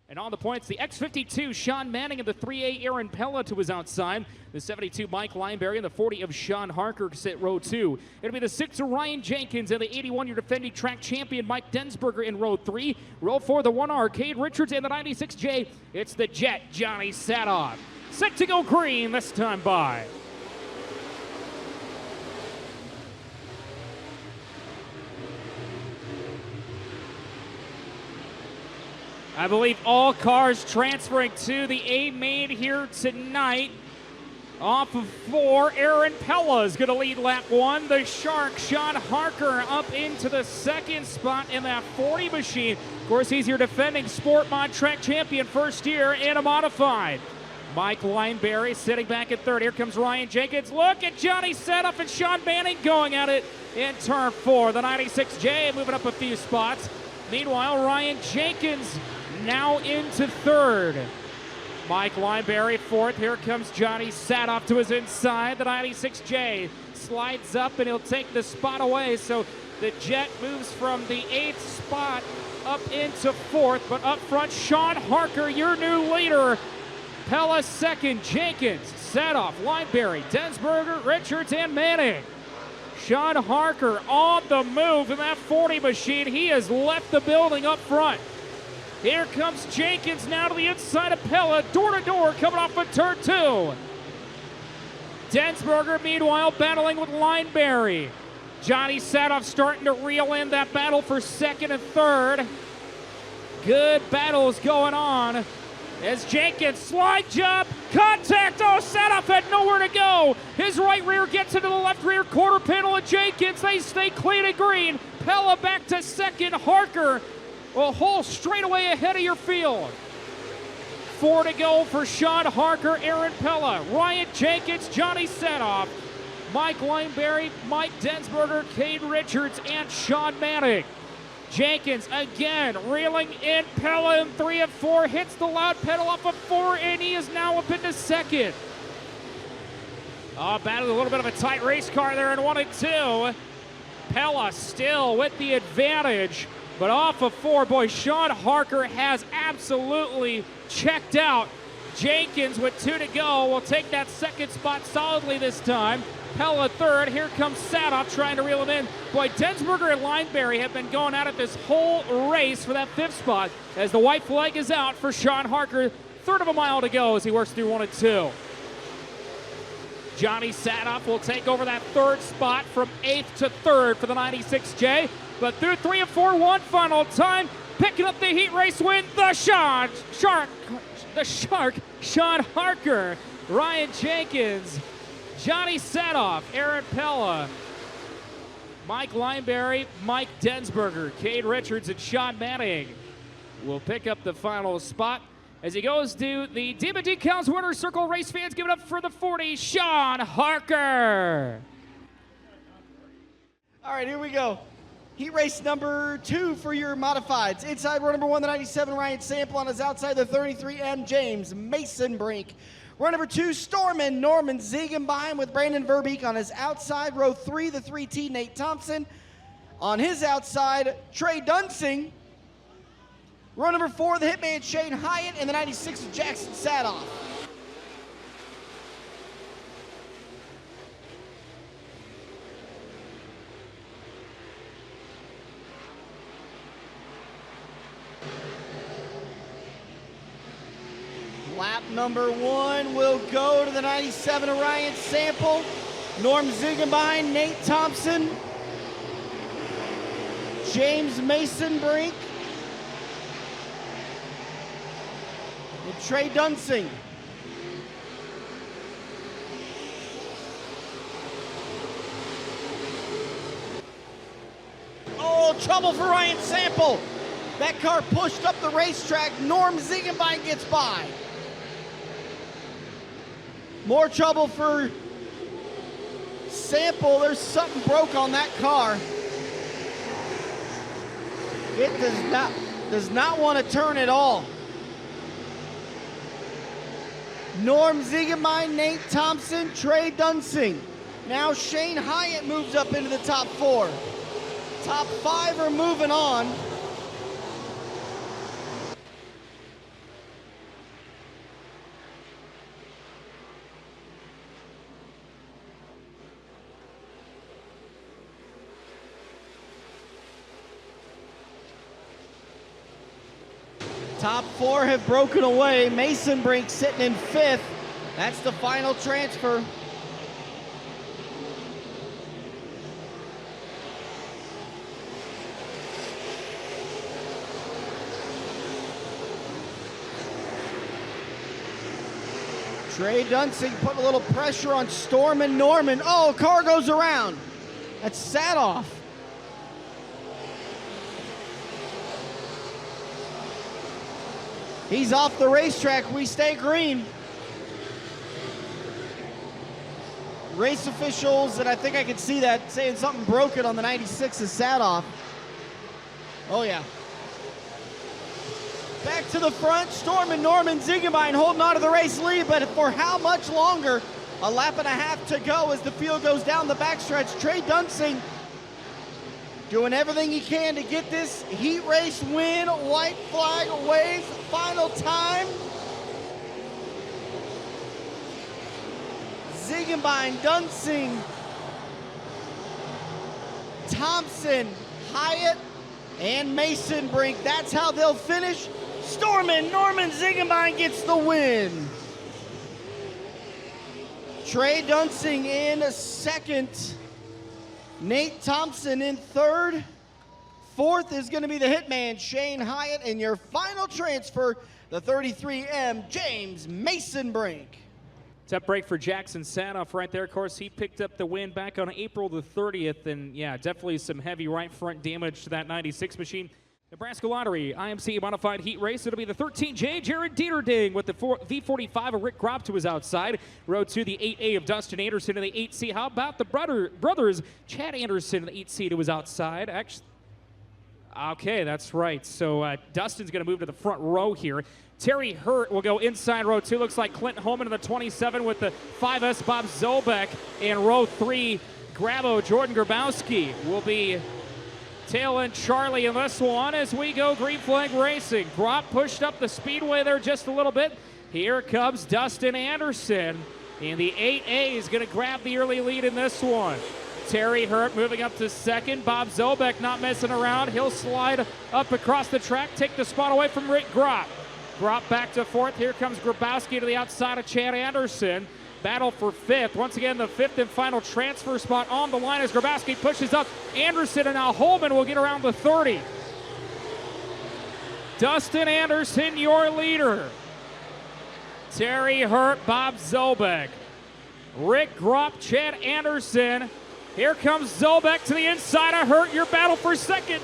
And on the points, the X52, Sean Manning, and the 3A, Aaron Pella to his outside. The 72, Mike Lineberry, and the 40 of Sean Harker sit row 2. It'll be the 6 of Ryan Jenkins, and the 81, your defending track champion, Mike Densberger in row 3. Row 4, the 1R, Cade Richards, and the 96J, it's the Jet, Johnny Sadoff. Set to go green this time by. I believe all cars transferring to the A main here tonight. Off of 4, Aaron Pella is going to lead lap 1. The Shark, Sean Harker, up into the second spot in that 40 machine. Of course, he's your defending Sport Mod track champion, first year in a modified. Mike Lineberry sitting back at third. Here comes Ryan Jenkins. Look at Johnny Sadoff and Sean Manning going at it in turn 4. The 96J moving up a few spots. Meanwhile, Ryan Jenkins now into third. Mike Lineberry fourth. Here comes Johnny Sadoff to his inside. The 96J slides up and he'll take the spot away. So the Jet moves from the 8th spot up into 4th. But up front, Sean Harker, your new leader. Pella second, Jenkins, Sadoff, Lineberry, Densberger, Richards, and Manning. Sean Harker on the move in that 40 machine. He has left the building up front. Here comes Jenkins now to the inside of Pella, door to door, coming off of turn 2. Densberger, meanwhile, battling with Lineberry. Johnny Sadoff starting to reel in that battle for second and third. Good battles going on as Jenkins, slide job, contact. Oh, Sadoff had nowhere to go. His right rear gets into the left rear quarter panel of Jenkins. They stay clean and green. Pella back to second. Harker a whole straightaway ahead of your field. 4 to go for Sean Harker, Aaron Pella, Ryan Jenkins, Johnny Sadoff, Mike Lineberry, Mike Densberger, Cade Richards, and Sean Manning. Jenkins again reeling in. Pella in 3 of 4, hits the loud pedal off of 4, and he is now up into second. Battling a little bit of a tight race car there in 1 and 2. Pella still with the advantage. But off of 4, boy, Sean Harker has absolutely checked out. Jenkins with 2 to go will take that second spot solidly this time. Pella third. Here comes Sadoff trying to reel him in. Boy, Densberger and Lineberry have been going at it this whole race for that 5th spot as the white flag is out for Sean Harker. Third of a mile to go as he works through 1 and 2. Johnny Sadoff will take over that 3rd spot from 8th to 3rd for the 96J. But through 3 and 4, one final time, picking up the heat race win, the Shark, Sean Harker, Ryan Jenkins, Johnny Sadoff, Aaron Pella, Mike Lineberry, Mike Densberger, Cade Richards, and Sean Manning will pick up the final spot as he goes to the Demon Decals winner circle. Race fans, give it up for the 40, Sean Harker. All right, here we go. Heat race number 2 for your modifieds. Inside row number 1, the 97 Ryan Sample. On his outside, the 33 M James Mason Brink. Row number 2, Stormin Norman Ziegenbein with Brandon Verbeek on his outside. Row 3, the 3T Nate Thompson. On his outside, Trey Dunsing. Row number 4, the Hitman Shane Hyatt, and the 96 Jackson Sadoff. Lap number 1 will go to the 97 Orion Sample, Norm Ziegenbein, Nate Thompson, James Mason Brink, and Trey Dunsing. Oh, trouble for Ryan Sample. That car pushed up the racetrack. Norm Ziegenbein gets by. More trouble for Sample. There's something broke on that car. It does not want to turn at all. Norm Ziegenbein, Nate Thompson, Trey Dunsing. Now Shane Hyatt moves up into the top 4. Top 5 are moving on. Top 4 have broken away. Mason Brink sitting in 5th. That's the final transfer. Trey Dunsing putting a little pressure on Storm and Norman. Oh, car goes around. That's Sadoff. He's off the racetrack. We stay green. Race officials, and I think I can see that, saying something broken on the 96 is Sadoff. Oh, yeah. Back to the front, Storm and Norman Ziegenbein holding on to the race lead, but for how much longer? A lap and a half to go as the field goes down the backstretch. Trey Dunsing doing everything he can to get this heat race win. White flag waves, final time. Ziegenbein, Dunsing, Thompson, Hyatt, and Mason Brink. That's how they'll finish. Stormin, Norman Ziegenbein gets the win. Trey Dunsing in 2nd. Nate Thompson in 3rd. 4th is going to be the hitman, Shane Hyatt. And your final transfer, the 33M, James Mason Brink. Tough break for Jackson Sadoff right there. Of course, he picked up the win back on April the 30th. And yeah, definitely some heavy right front damage to that 96 machine. Nebraska Lottery, IMCA Modified Heat Race. It'll be the 13J, Jared Dieterding with the V45 of Rick Gropp to his outside. Row 2, the 8A of Dustin Anderson in the 8C. How about the brothers, Chad Anderson in the 8C to his outside? Actually, okay, that's right. So Dustin's going to move to the front row here. Terry Hurt will go inside row 2. Looks like Clinton Holman in the 27 with the 5S Bob Zobek. In row 3, Grabo Jordan Grabowski will be tailing Charlie in this one as we go green flag racing. Gropp pushed up the speedway there just a little bit. Here comes Dustin Anderson. And the 8A is going to grab the early lead in this one. Terry Hurt moving up to 2nd. Bob Zobek not messing around. He'll slide up across the track, take the spot away from Rick Gropp. Gropp back to 4th. Here comes Grabowski to the outside of Chad Anderson. Battle for 5th. Once again, the 5th and final transfer spot on the line as Grabowski pushes up Anderson, and now Holman will get around the 30. Dustin Anderson, your leader. Terry Hurt, Bob Zobek. Rick Gropp, Chad Anderson. Here comes Zobek to the inside of Hurt. Your battle for 2nd.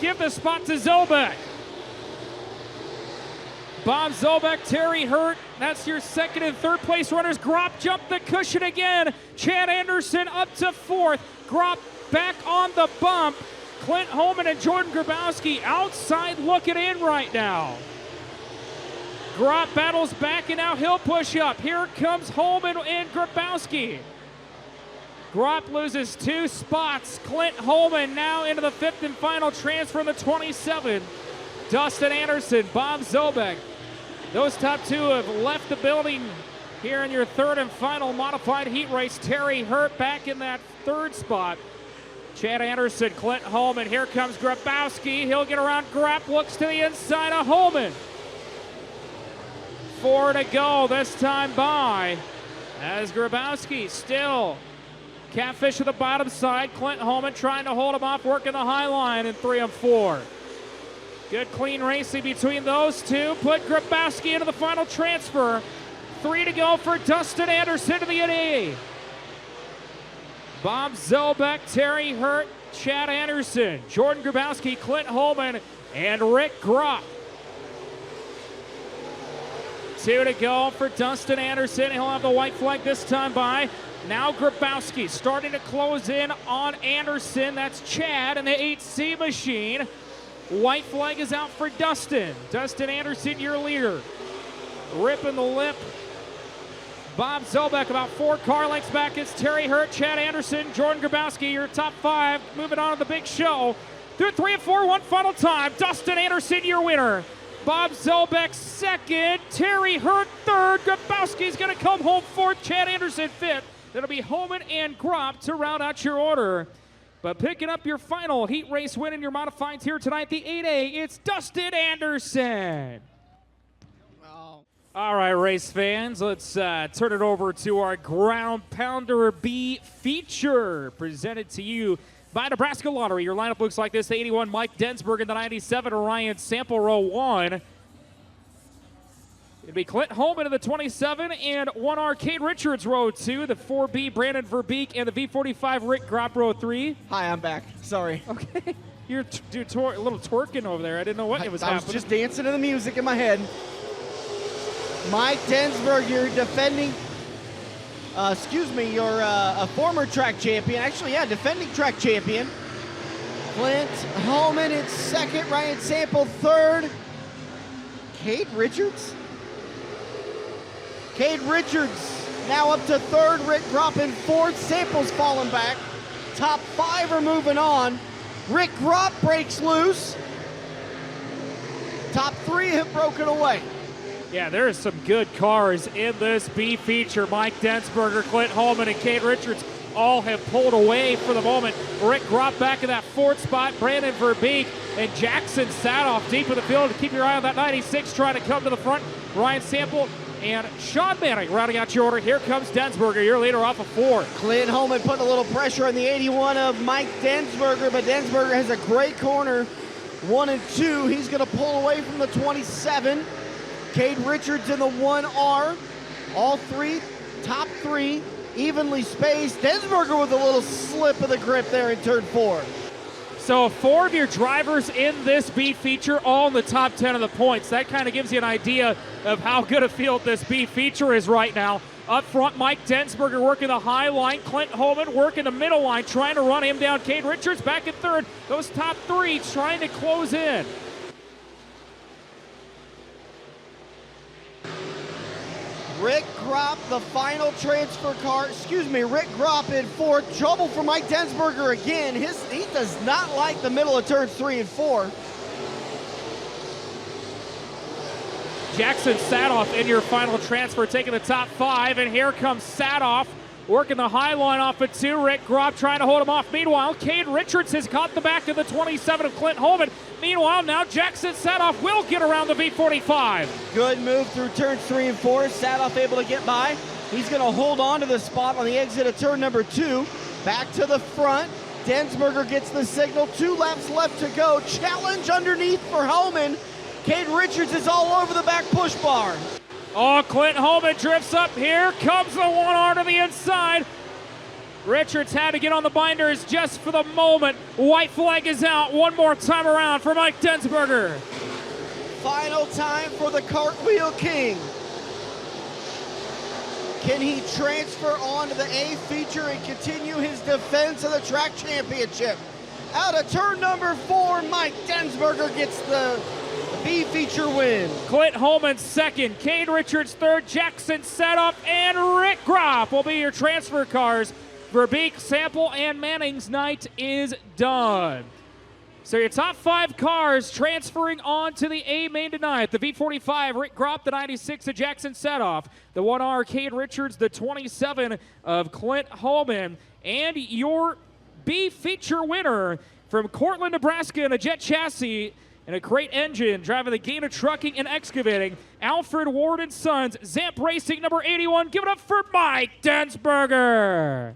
Give the spot to Zobek. Bob Zobek, Terry Hurt, that's your 2nd and 3rd place runners. Gropp jumped the cushion again. Chad Anderson up to 4th. Gropp back on the bump. Clint Holman and Jordan Grabowski outside looking in right now. Gropp battles back, and now he'll push up. Here comes Holman and Grabowski. Gropp loses 2 spots. Clint Holman now into the 5th and final transfer in the 27. Dustin Anderson, Bob Zobek. Those top 2 have left the building here in your 3rd and final modified heat race. Terry Hurt back in that 3rd spot. Chad Anderson, Clint Holman. Here comes Grabowski. He'll get around Gropp, looks to the inside of Holman. 4 to go this time by as Grabowski still catfish at the bottom side. Clint Holman trying to hold him off, working the high line in 3 and 4. Good clean racing between those two. Put Grabowski into the final transfer. 3 to go for Dustin Anderson to the NA. Bob Zobek, Terry Hurt, Chad Anderson, Jordan Grabowski, Clint Holman, and Rick Gropp. 2 to go for Dustin Anderson. He'll have the white flag this time by. Now Grabowski starting to close in on Anderson. That's Chad in the 8C machine. White flag is out for Dustin. Dustin Anderson, your leader. Ripping the lip. Bob Zobek about 4 car lengths back. It's Terry Hurt, Chad Anderson, Jordan Grabowski, your top 5. Moving on to the big show. Through 3 and 4, one final time. Dustin Anderson, your winner. Bob Zobek 2nd. Terry Hurt 3rd. Grabowski's going to come home 4th. Chad Anderson 5th. That'll be Holman and Gropp to round out your order. But picking up your final heat race win in your modifieds here tonight, the 8A, it's Dustin Anderson. Oh. All right, race fans, let's turn it over to our Ground Pounder B feature, presented to you by Nebraska Lottery. Your lineup looks like this: the 81, Mike Densberg, and the 97, Ryan Sample, row 1. It'd be Clint Holman in the 27 and 1R Cade Richards, row 2. The 4B, Brandon Verbeek, and the V45, Rick Gropp, row 3. Hi, I'm back. Sorry. Okay. You're a little twerking over there. I didn't know what it was happening. I was just dancing to the music in my head. Mike Densberg, you're defending, you're a former track champion. Actually, yeah, defending track champion. Clint Holman in second, Ryan Sample third. Cade Richards? Cade Richards now up to third, Rick Gropp in fourth. Sample's falling back. Top 5 are moving on. Rick Gropp breaks loose. Top 3 have broken away. Yeah, there are some good cars in this B feature. Mike Densberger, Clint Holman, and Cade Richards all have pulled away for the moment. Rick Gropp back in that 4th spot. Brandon Verbeek and Jackson Sadoff deep in the field. Keep your eye on that 96 trying to come to the front. Ryan Sample and Sean Manning rounding out your order. Here comes Densberger, your leader, off of 4. Clint Holman putting a little pressure on the 81 of Mike Densberger, but Densberger has a great corner. 1 and 2. He's going to pull away from the 27. Cade Richards in the 1R. All 3, top 3, evenly spaced. Densberger with a little slip of the grip there in turn 4. So 4 of your drivers in this B feature all in the top 10 of the points. That kind of gives you an idea of how good a field this B feature is right now. Up front, Mike Densberger working the high line. Clint Holman working the middle line, trying to run him down. Cade Richards back in third. Those top 3 trying to close in. Rick Gropp, the final transfer car, Rick Gropp in 4th. Trouble for Mike Densberger again. He does not like the middle of turns 3 and 4. Jackson Sadoff in your final transfer, taking the top 5, and here comes Sadoff working the high line off of 2. Rick Gropp trying to hold him off. Meanwhile, Cade Richards has caught the back of the 27 of Clint Holman. Meanwhile, now Jackson Sadoff will get around the V45. Good move through turns 3 and 4. Sadoff able to get by. He's going to hold on to the spot on the exit of turn number 2. Back to the front. Densberger gets the signal. 2 laps left to go. Challenge underneath for Holman. Cade Richards is all over the back push bar. Oh, Clint Holman drifts up. Here comes the 1R to the inside. Richards had to get on the binders just for the moment. White flag is out. One more time around for Mike Densberger. Final time for the Cartwheel King. Can he transfer on to the A feature and continue his defense of the track championship? Out of turn number 4, Mike Densberger gets the B feature win. Clint Holman second, Cade Richards third, Jackson Sadoff, and Rick Gropp will be your transfer cars. Verbeek, Sample, and Manning's night is done. So your top 5 cars transferring on to the A main tonight. The V45, Rick Gropp, the 96 of Jackson Sadoff, the 1R Cade Richards, the 27 of Clint Holman, and your B feature winner from Cortland, Nebraska, in a jet chassis and a crate engine, driving the Gaina Trucking and Excavating, Alfred Ward and Sons, Zamp Racing number 81. Give it up for Mike Densberger.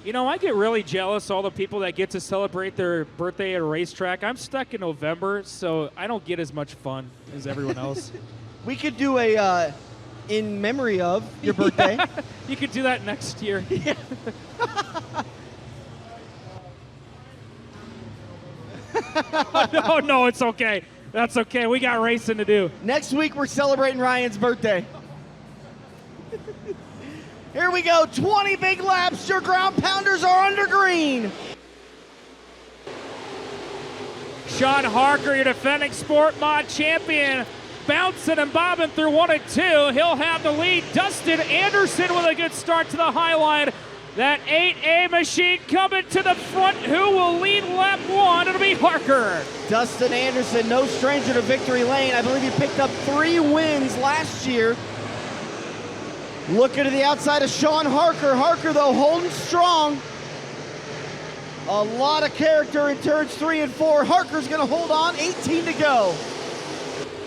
You know, I get really jealous all the people that get to celebrate their birthday at a racetrack. I'm stuck in November, so I don't get as much fun as everyone else. We could do a in memory of your birthday. Yeah, you could do that next year. Yeah. No, it's okay. That's okay. We got racing to do. Next week, we're celebrating Ryan's birthday. Here we go, 20 big laps. Your ground pounders are under green. Sean Harker, your defending Sport Mod champion, bouncing and bobbing through 1 and 2. He'll have the lead. Dustin Anderson with a good start to the high line. That 8A machine coming to the front. Who will lead lap 1? It'll be Harker. Dustin Anderson, no stranger to victory lane. I believe he picked up 3 wins last year. Looking to the outside of Sean Harker. Harker, though, holding strong. A lot of character in turns 3 and 4. Harker's going to hold on, 18 to go.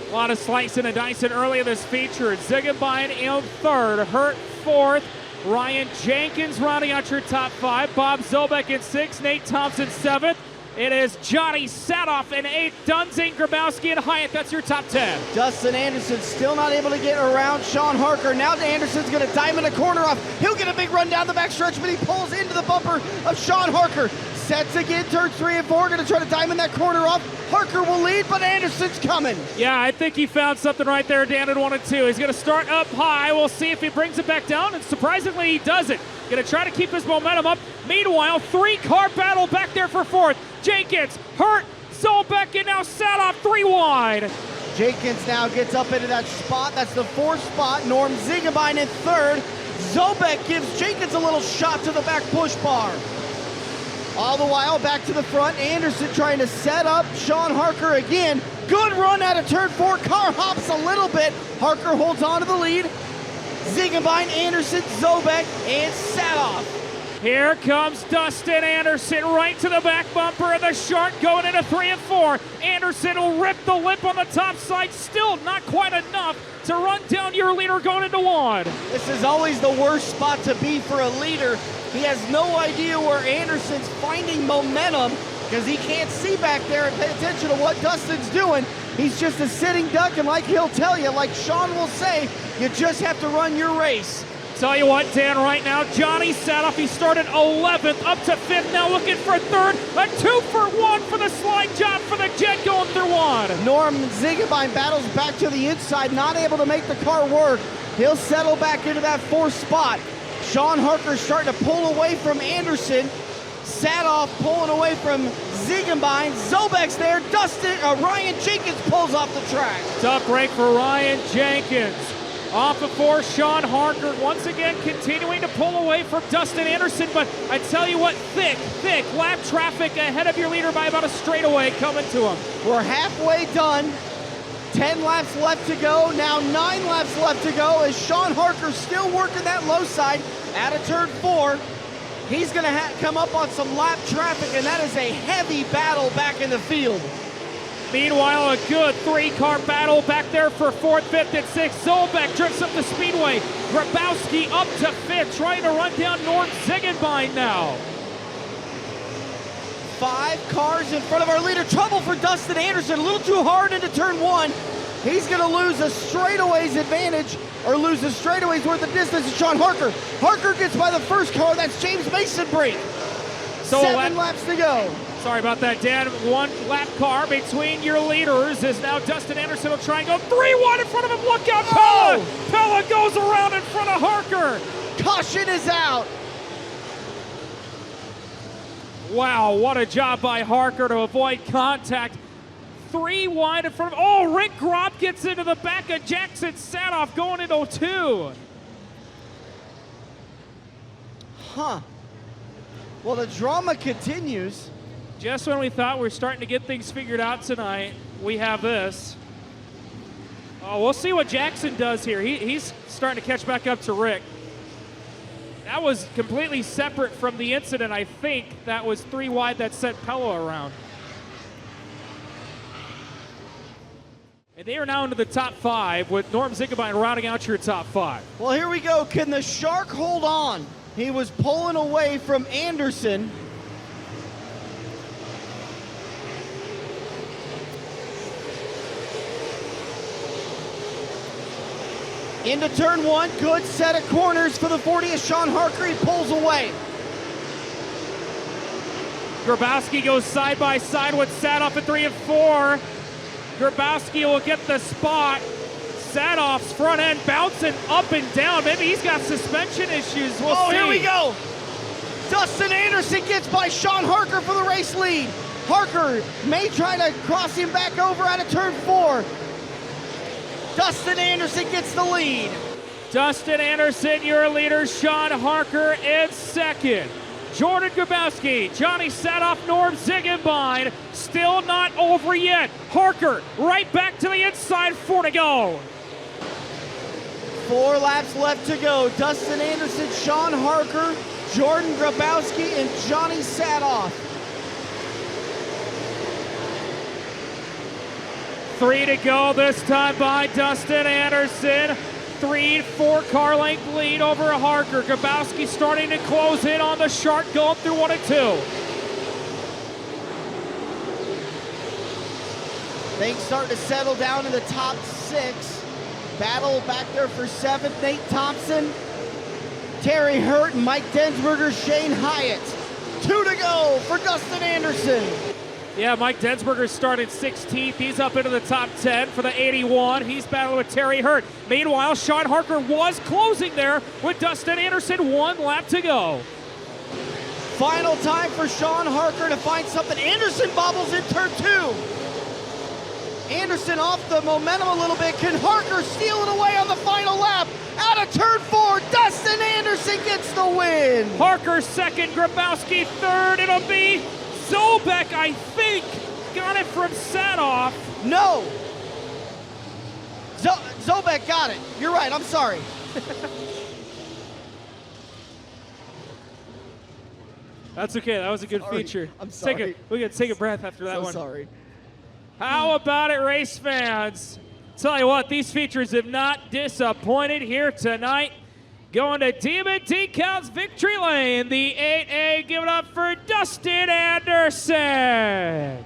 A lot of slicing and dicing early in this feature. Ziegenbein in third, Hurt fourth, Ryan Jenkins rounding out your top 5, Bob Zobek in 6th, Nate Thompson 7th. It is Johnny Sadoff in 8th, Dunzing, Grabowski, and Hyatt. That's your top 10. Dustin Anderson still not able to get around Sean Harker. Now Anderson's going to diamond a corner off. He'll get a big run down the backstretch, but he pulls into the bumper of Sean Harker. Sets again, turns 3 and 4, going to try to diamond that corner off. Harker will lead, but Anderson's coming. Yeah, I think he found something right there, Dan, at 1 and 2. He's going to start up high. We'll see if he brings it back down, and surprisingly, he doesn't. Going to try to keep his momentum up. Meanwhile, 3-car battle back there for 4th. Jenkins, Hurt, Zolbeck, and now Sadoff 3 wide. Jenkins now gets up into that spot. That's the 4th spot. Norm Ziegenbein in 3rd. Zolbeck gives Jenkins a little shot to the back push bar. All the while, back to the front, Anderson trying to set up Sean Harker again. Good run out of turn 4, car hops a little bit. Harker holds on to the lead. Ziegenbein, Anderson, Zobek, and Sadoff. Here comes Dustin Anderson right to the back bumper of the Shark going into 3 and 4. Anderson will rip the lip on the top side, still not quite enough to run down your leader going into 1. This is always the worst spot to be for a leader. He has no idea where Anderson's finding momentum because he can't see back there and pay attention to what Dustin's doing. He's just a sitting duck, and like he'll tell you, like Sean will say, you just have to run your race. Tell you what, Dan, right now, Johnny Sadoff, he started 11th, up to 5th, now looking for 3rd. A 2-for-1 for the slide job for the Jet going through 1. Norm Ziegenbein battles back to the inside, not able to make the car work. He'll settle back into that 4th spot. Sean Harker starting to pull away from Anderson. Sadoff pulling away from Ziegenbein. Zobek's there. Ryan Jenkins pulls off the track. Tough break for Ryan Jenkins. Off of 4, Sean Harker once again continuing to pull away from Dustin Anderson, but I tell you what, thick lap traffic ahead of your leader by about a straightaway coming to him. We're halfway done. 10 laps left to go. Now 9 laps left to go as Sean Harker still working that low side out of turn 4. He's going to come up on some lap traffic, and that is a heavy battle back in the field. Meanwhile, a good 3-car battle back there for 4th, 5th, and 6th. Zolbeck drifts up the speedway. Grabowski up to 5th, trying to run down Norm Ziegenbein now. 5 cars in front of our leader. Trouble for Dustin Anderson. A little too hard into turn 1. He's going to lose a straightaways advantage, or lose a straightaway's worth of distance to Sean Harker. Harker gets by the 1st car. That's James Mason Brink. So 7 laps to go. Sorry about that, Dan. 1 lap car between your leaders is now Dustin Anderson will try and go 3 wide in front of him. Look out, Pella! Oh! Pella goes around in front of Harker. Caution is out. Wow, what a job by Harker to avoid contact. 3 wide in front of him. Oh, Rick Gropp gets into the back of Jackson Sadoff going into 2. Huh. Well, the drama continues. Just when we thought we were starting to get things figured out tonight, we have this. Oh, we'll see what Jackson does here. He's starting to catch back up to Rick. That was completely separate from the incident. I think that was 3 wide that sent Pello around. And they are now into the top 5 with Norm Ziegenbein rounding out your top 5. Well, here we go. Can the Shark hold on? He was pulling away from Anderson. Into turn 1, good set of corners for the 40 as Sean Harker, he pulls away. Grabowski goes side by side with Sadoff at 3 and 4. Grabowski will get the spot. Sadoff's front end bouncing up and down. Maybe he's got suspension issues. We'll see. Here we go. Dustin Anderson gets by Sean Harker for the race lead. Harker may try to cross him back over out of turn 4. Dustin Anderson gets the lead. Dustin Anderson, your leader. Sean Harker in 2nd. Jordan Grabowski, Johnny Sadoff, Norm Ziegenbein. Still not over yet. Harker right back to the inside, 4 to go. 4 laps left to go. Dustin Anderson, Sean Harker, Jordan Grabowski, and Johnny Sadoff. 3 to go this time by Dustin Anderson. 3-4 car length lead over Harker. Grabowski starting to close in on the Shark, going through 1 and 2. Things starting to settle down in the top 6. Battle back there for 7th, Nate Thompson, Terry Hurt, Mike Densberger, Shane Hyatt. 2 to go for Dustin Anderson. Yeah, Mike Densberger started 16th. He's up into the top 10 for the 81. He's battling with Terry Hurt. Meanwhile, Sean Harker was closing there with Dustin Anderson. 1 lap to go. Final time for Sean Harker to find something. Anderson bobbles in turn 2. Anderson off the momentum a little bit. Can Harker steal it away on the final lap? Out of turn 4, Dustin Anderson gets the win. Harker second, Grabowski third. It'll be Zobek, I think, got it from Sadoff. No. Zobek got it. You're right, I'm sorry. That's okay, that was a good feature. I'm sorry. We got to take a breath after that So one. sorry. How about it, race fans? Tell you what, these features have not disappointed here tonight. Going to Demon Decals Victory Lane, the 8A, give it up for Dustin Anderson.